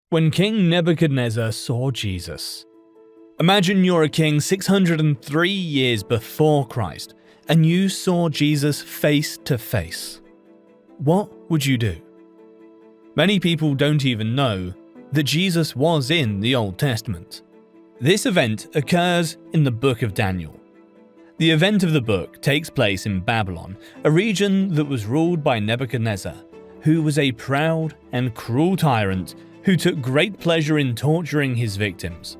When King Nebuchadnezzar saw Jesus. Imagine you're a king 603 years before Christ, and you saw Jesus face to face. What would you do? Many people don't even know that Jesus was in the Old Testament. This event occurs in the book of Daniel. The event of the book takes place in Babylon, a region that was ruled by Nebuchadnezzar, who was a proud and cruel tyrant who took great pleasure in torturing his victims.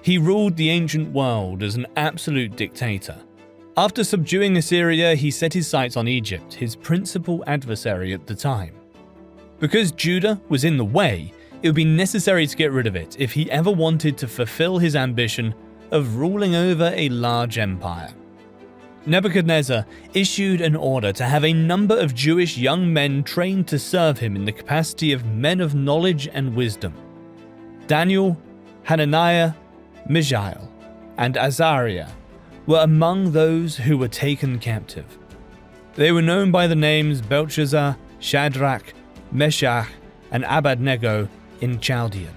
He ruled the ancient world as an absolute dictator. After subduing Assyria, he set his sights on Egypt, his principal adversary at the time. Because Judah was in the way, it would be necessary to get rid of it if he ever wanted to fulfill his ambition of ruling over a large empire. Nebuchadnezzar issued an order to have a number of Jewish young men trained to serve him in the capacity of men of knowledge and wisdom. Daniel, Hananiah, Mishael, and Azariah were among those who were taken captive. They were known by the names Belshazzar, Shadrach, Meshach, and Abednego in Chaldean.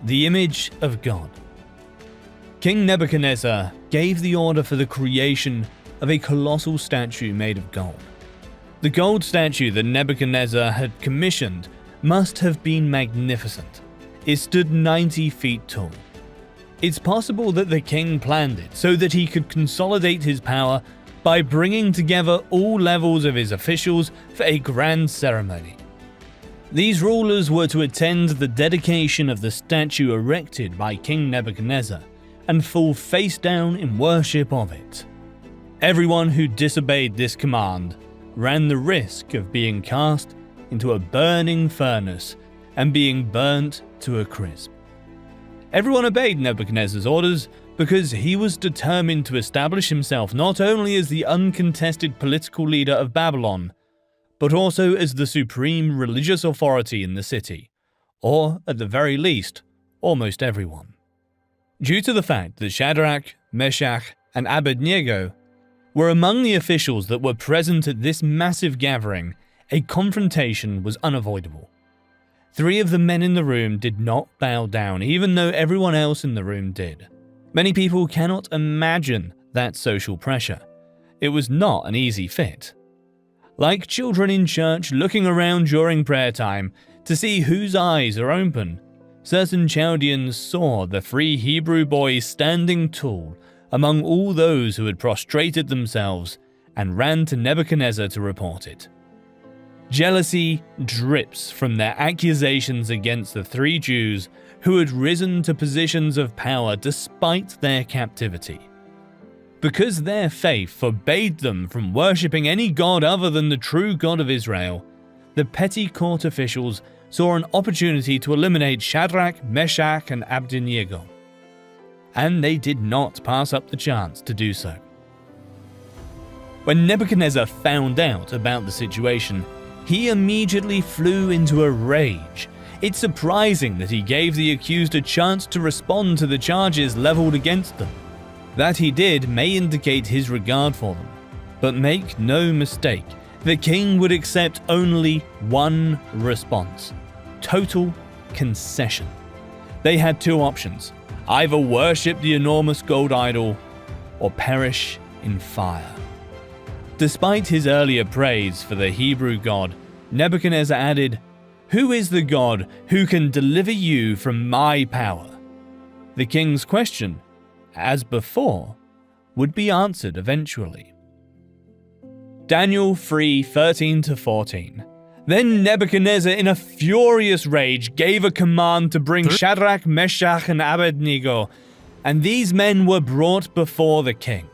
The image of God. King Nebuchadnezzar gave the order for the creation of a colossal statue made of gold. The gold statue that Nebuchadnezzar had commissioned must have been magnificent. It stood 90 feet tall. It's possible that the king planned it so that he could consolidate his power by bringing together all levels of his officials for a grand ceremony. These rulers were to attend the dedication of the statue erected by King Nebuchadnezzar and fall face down in worship of it. Everyone who disobeyed this command ran the risk of being cast into a burning furnace and being burnt to a crisp. Everyone obeyed Nebuchadnezzar's orders because he was determined to establish himself not only as the uncontested political leader of Babylon, but also as the supreme religious authority in the city, or at the very least, almost everyone. Due to the fact that Shadrach, Meshach, and Abednego were among the officials that were present at this massive gathering, a confrontation was unavoidable. 3 of the men in the room did not bow down, even though everyone else in the room did. Many people cannot imagine that social pressure. It was not an easy fit. Like children in church looking around during prayer time to see whose eyes are open, certain Chaldeans saw the 3 Hebrew boys standing tall among all those who had prostrated themselves and ran to Nebuchadnezzar to report it. Jealousy drips from their accusations against the 3 Jews who had risen to positions of power despite their captivity. Because their faith forbade them from worshipping any god other than the true God of Israel, the petty court officials saw an opportunity to eliminate Shadrach, Meshach, and Abednego. And they did not pass up the chance to do so. When Nebuchadnezzar found out about the situation, he immediately flew into a rage. It's surprising that he gave the accused a chance to respond to the charges leveled against them. That he did may indicate his regard for them. But make no mistake, the king would accept only one response: total concession. They had 2 options: either worship the enormous gold idol or perish in fire. Despite his earlier praise for the Hebrew God, Nebuchadnezzar added, "Who is the God who can deliver you from my power?" The king's question, as before, would be answered eventually. Daniel 3:13-14. Then Nebuchadnezzar, in a furious rage, gave a command to bring Shadrach, Meshach, and Abednego, and these men were brought before the king.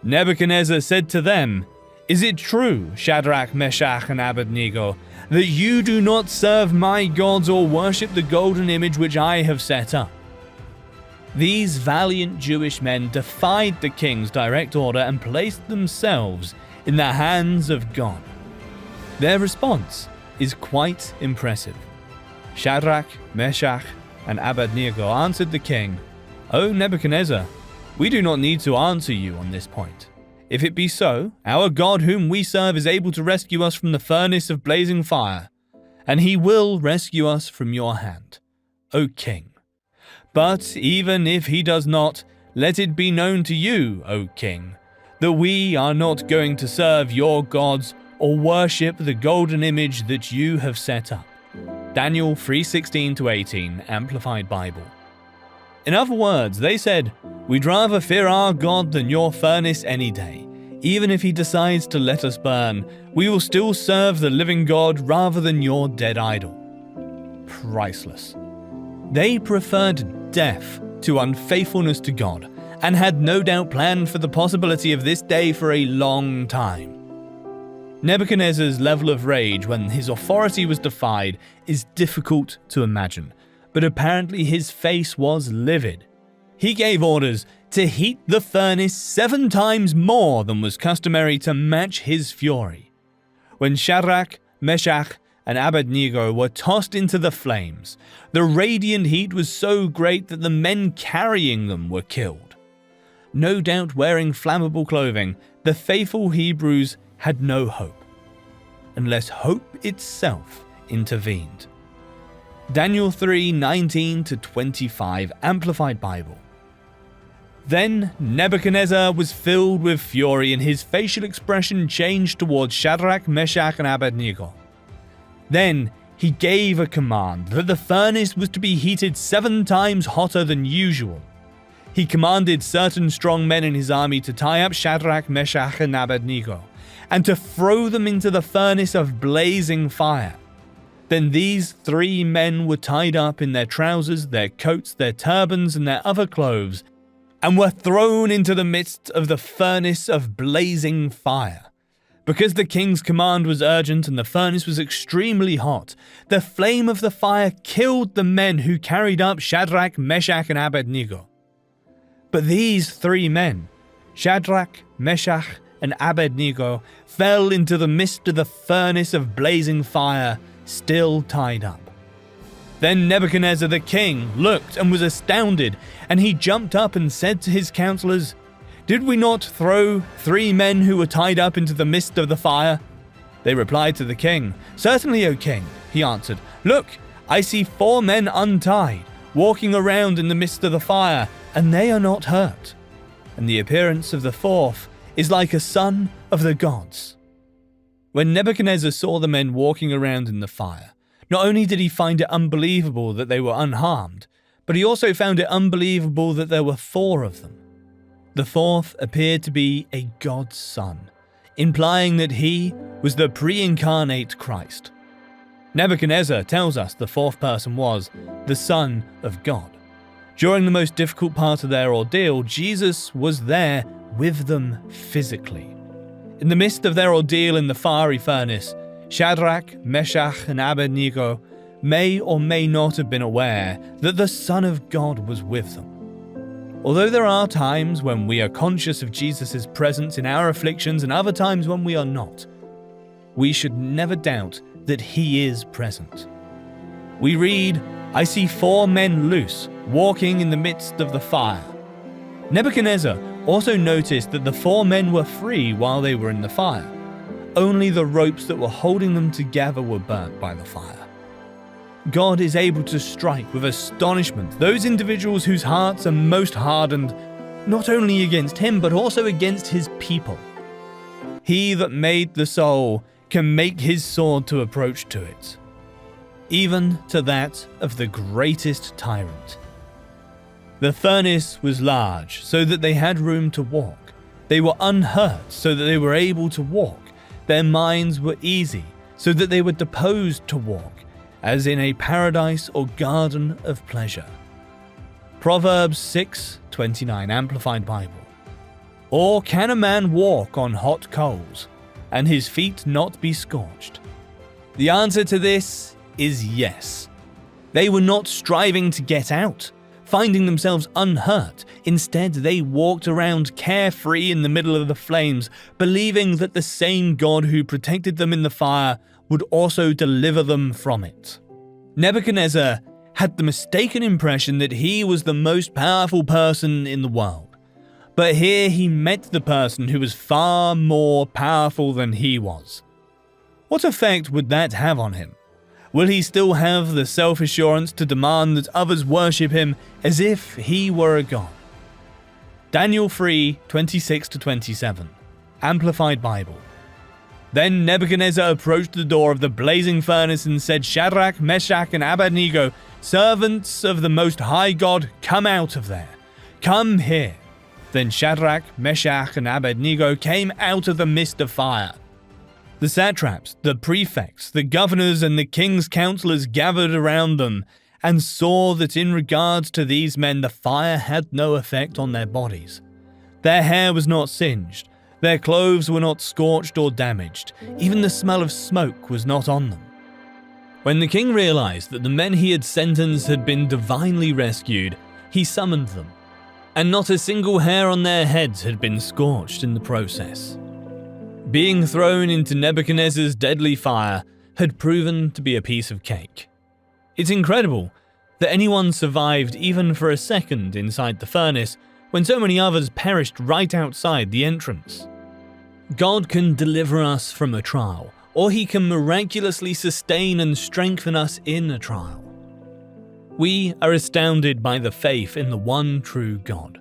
Nebuchadnezzar said to them, "Is it true, Shadrach, Meshach, and Abednego, that you do not serve my gods or worship the golden image which I have set up?" These valiant Jewish men defied the king's direct order and placed themselves in the hands of God. Their response is quite impressive. Shadrach, Meshach, and Abednego answered the king, "O Nebuchadnezzar, we do not need to answer you on this point. If it be so, our God whom we serve is able to rescue us from the furnace of blazing fire, and he will rescue us from your hand, O king. But even if he does not, let it be known to you, O king, that we are not going to serve your gods or worship the golden image that you have set up. Daniel 3:16-18, Amplified Bible. In other words, they said, we'd rather fear our God than your furnace any day. Even if he decides to let us burn, we will still serve the living God rather than your dead idol. Priceless. They preferred death to unfaithfulness to God, and had no doubt planned for the possibility of this day for a long time. Nebuchadnezzar's level of rage when his authority was defied is difficult to imagine, but apparently his face was livid. He gave orders to heat the furnace 7 times more than was customary to match his fury. When Shadrach, Meshach, and Abednego were tossed into the flames, the radiant heat was so great that the men carrying them were killed. No doubt wearing flammable clothing, the faithful Hebrews had no hope, unless hope itself intervened. Daniel 3:19-25, Amplified Bible. Then Nebuchadnezzar was filled with fury, and his facial expression changed towards Shadrach, Meshach, and Abednego. Then he gave a command that the furnace was to be heated 7 times hotter than usual. He commanded certain strong men in his army to tie up Shadrach, Meshach, and Abednego, and to throw them into the furnace of blazing fire. Then these 3 men were tied up in their trousers, their coats, their turbans, and their other clothes, and were thrown into the midst of the furnace of blazing fire. Because the king's command was urgent and the furnace was extremely hot, the flame of the fire killed the men who carried up Shadrach, Meshach, and Abednego. But these 3 men, Shadrach, Meshach, and Abednego, fell into the midst of the furnace of blazing fire, still tied up. Then Nebuchadnezzar the king looked and was astounded, and he jumped up and said to his counselors, "Did we not throw 3 men who were tied up into the midst of the fire?" They replied to the king, "Certainly, O king." He answered, "Look, I see 4 men untied, walking around in the midst of the fire, and they are not hurt. And the appearance of the 4th is like a son of the gods." When Nebuchadnezzar saw the men walking around in the fire, not only did he find it unbelievable that they were unharmed, but he also found it unbelievable that there were 4 of them. The 4th appeared to be a God's son, implying that he was the pre-incarnate Christ. Nebuchadnezzar tells us the 4th person was the Son of God. During the most difficult part of their ordeal, Jesus was there with them physically. In the midst of their ordeal in the fiery furnace, Shadrach, Meshach, and Abednego may or may not have been aware that the Son of God was with them. Although there are times when we are conscious of Jesus' presence in our afflictions and other times when we are not, we should never doubt that he is present. We read, "I see 4 men loose, walking in the midst of the fire." Nebuchadnezzar also noticed that the 4 men were free while they were in the fire. Only the ropes that were holding them together were burnt by the fire. God is able to strike with astonishment those individuals whose hearts are most hardened, not only against him, but also against his people. He that made the soul can make his sword to approach to it, even to that of the greatest tyrant. The furnace was large, so that they had room to walk. They were unhurt, so that they were able to walk. Their minds were easy, so that they were disposed to walk, as in a paradise or garden of pleasure. Proverbs 6:29, Amplified Bible. Or can a man walk on hot coals, and his feet not be scorched? The answer to this is yes. They were not striving to get out, finding themselves unhurt. Instead, they walked around carefree in the middle of the flames, believing that the same God who protected them in the fire would also deliver them from it. Nebuchadnezzar had the mistaken impression that he was the most powerful person in the world. But here he met the person who was far more powerful than he was. What effect would that have on him? Will he still have the self-assurance to demand that others worship him as if he were a god? Daniel 3, 26-27, Amplified Bible. Then Nebuchadnezzar approached the door of the blazing furnace and said, "Shadrach, Meshach, and Abednego, servants of the Most High God, come out of there. Come here." Then Shadrach, Meshach, and Abednego came out of the mist of fire. The satraps, the prefects, the governors, and the king's counselors gathered around them and saw that in regards to these men the fire had no effect on their bodies. Their hair was not singed, their clothes were not scorched or damaged, even the smell of smoke was not on them. When the king realized that the men he had sentenced had been divinely rescued, he summoned them, and not a single hair on their heads had been scorched in the process. Being thrown into Nebuchadnezzar's deadly fire had proven to be a piece of cake. It's incredible that anyone survived even for a second inside the furnace when so many others perished right outside the entrance. God can deliver us from a trial, or he can miraculously sustain and strengthen us in a trial. We are astounded by the faith in the one true God.